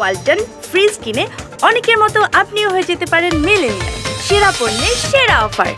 Walton fridge কিনে অনেকের মতো আপনিও হয়ে যেতে পারেন মিলেনিয়াল। সেরা পণ্যের সেরা অফার।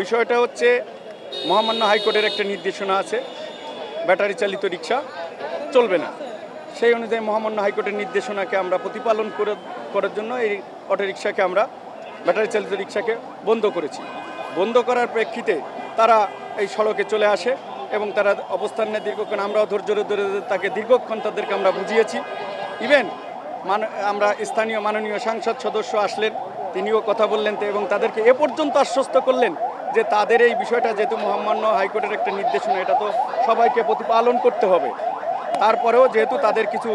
বিষয়টা হচ্ছে মহামান্য হাইকোর্টের একটা নির্দেশনা আছে, ব্যাটারি চালিত রিক্সা চলবে না। সেই অনুযায়ী মহামান্য হাইকোর্টের নির্দেশনাকে আমরা প্রতিপালন করার জন্য এই অটোরিকশাকে আমরা ব্যাটারি চালিত রিক্সাকে বন্ধ করেছি। বন্ধ করার প্রেক্ষিতে তারা এই সড়কে চলে আসে এবং তারা অবস্থান নেয় দীর্ঘক্ষণ। আমরাও ধৈর্য ধরে তাকে দীর্ঘক্ষণ তাদেরকে আমরা বুঝিয়েছি। ইভেন আমরা স্থানীয় মাননীয় সাংসদ সদস্য আসলেন, তিনিও কথা বললেন এবং তাদেরকে এ পর্যন্ত আশ্বস্ত করলেন যে তাদের এই বিষয়টা যেহেতু মহামান্য হাইকোর্টের একটা নির্দেশনা, এটা তো সবাইকে প্রতিপালন করতে হবে। তারপরেও যেহেতু তাদের কিছু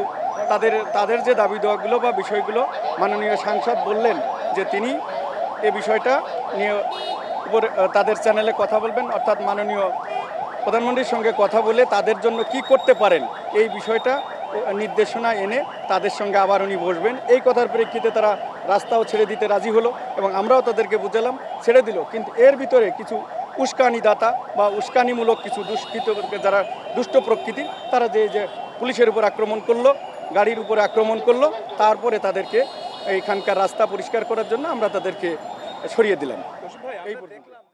তাদের যে দাবি দেওয়াগুলো বা বিষয়গুলো মাননীয় সাংসদ বললেন যে তিনি এ বিষয়টা নিয়ে উপরে তাদের চ্যানেলে কথা বলবেন, অর্থাৎ মাননীয় প্রধানমন্ত্রীর সঙ্গে কথা বলে তাদের জন্য কি করতে পারেন এই বিষয়টা নির্দেশনা এনে তাদের সঙ্গে আবার উনি বসবেন। এই কথার প্রেক্ষিতে তারা রাস্তাও ছেড়ে দিতে রাজি হলো এবং আমরাও তাদেরকে বুঝালাম, ছেড়ে দিল। কিন্তু এর ভিতরে কিছু উস্কানিদাতা বা উস্কানিমূলক কিছু দুষ্কৃত যারা দুষ্ট প্রকৃতির, তারা যে পুলিশের উপর আক্রমণ করলো, গাড়ির উপরে আক্রমণ করলো, তারপরে তাদেরকে এইখানকার রাস্তা পরিষ্কার করার জন্য আমরা তাদেরকে সরিয়ে দিলাম। এই পর্যন্ত।